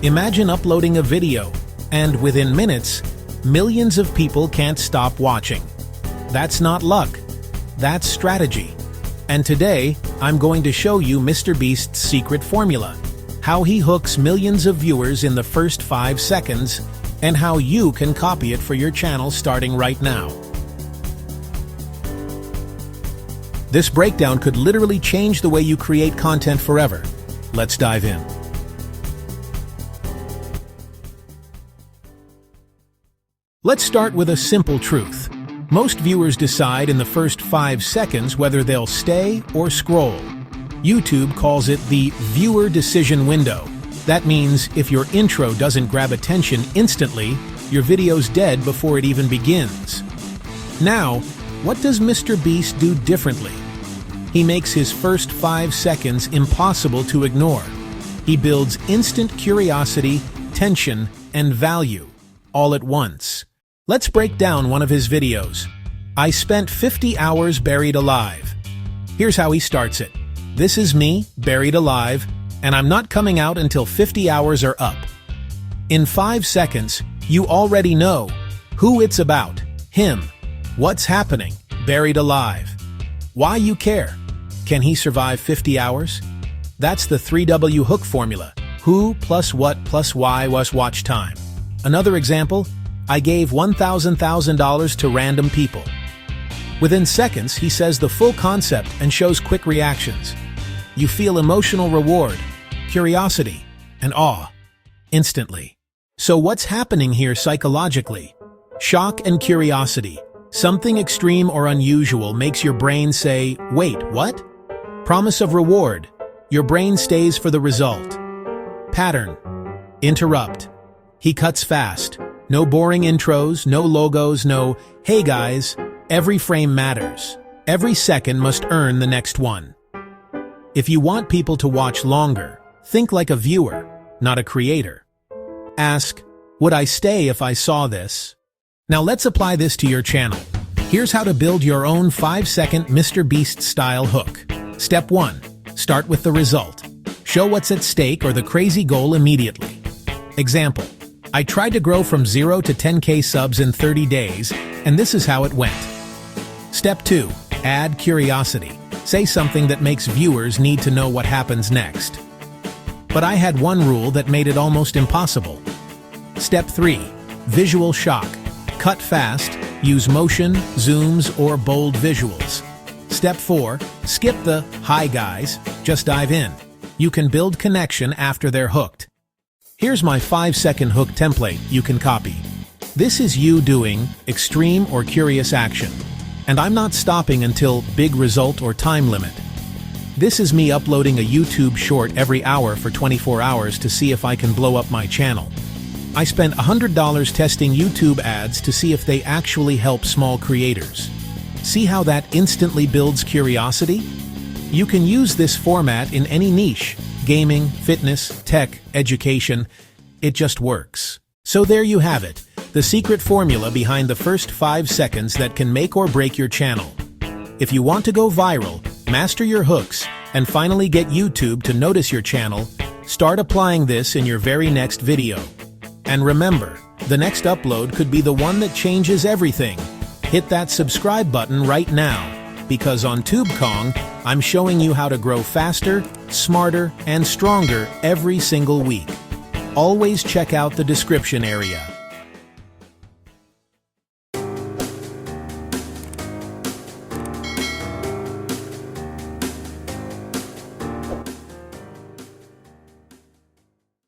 Imagine uploading a video, and within minutes, millions of people can't stop watching. That's not luck. That's strategy. And today, I'm going to show you MrBeast's secret formula, how he hooks millions of viewers in the first 5 seconds, and how you can copy it for your channel starting right now. This breakdown could literally change the way you create content forever. Let's dive in. Let's start with a simple truth. Most viewers decide in the first 5 seconds whether they'll stay or scroll. YouTube calls it the viewer decision window. That means if your intro doesn't grab attention instantly, your video's dead before it even begins. Now, what does MrBeast do differently? He makes his first 5 seconds impossible to ignore. He builds instant curiosity, tension, and value, all at once. Let's break down one of his videos. I spent 50 hours buried alive. Here's how he starts it. This is me, buried alive, and I'm not coming out until 50 hours are up. In 5 seconds, you already know who it's about, him, what's happening, buried alive. Why you care? Can he survive 50 hours? That's the 3W hook formula. Who plus what plus why was watch time. Another example, I gave $1,000 to random people. Within seconds, he says the full concept and shows quick reactions. You feel emotional reward, curiosity, and awe instantly. So what's happening here psychologically? Shock and curiosity. Something extreme or unusual makes your brain say, wait, what? Promise of reward. Your brain stays for the result. Pattern. Interrupt. He cuts fast. No boring intros, no logos, no, hey guys, every frame matters. Every second must earn the next one. If you want people to watch longer, think like a viewer, not a creator. Ask, would I stay if I saw this? Now let's apply this to your channel. Here's how to build your own 5-second MrBeast style hook. Step 1. Start with the result. Show what's at stake or the crazy goal immediately. Example. I tried to grow from 0 to 10K subs in 30 days, and this is how it went. Step 2. Add curiosity. Say something that makes viewers need to know what happens next. But I had one rule that made it almost impossible. Step 3. Visual shock. Cut fast, use motion, zooms, or bold visuals. Step 4. Skip the, hi guys, just dive in. You can build connection after they're hooked. Here's my 5-second hook template you can copy. This is you doing extreme or curious action, and I'm not stopping until big result or time limit. This is me uploading a YouTube short every hour for 24 hours to see if I can blow up my channel. I spent $100 testing YouTube ads to see if they actually help small creators. See how that instantly builds curiosity? You can use this format in any niche. Gaming, fitness, tech, education, it just works. So there you have it, the secret formula behind the first 5 seconds that can make or break your channel. If you want to go viral, master your hooks, and finally get YouTube to notice your channel, start applying this in your very next video. And remember, the next upload could be the one that changes everything. Hit that subscribe button right now, because on TubeKong, I'm showing you how to grow faster, smarter, and stronger every single week. Always check out the description area.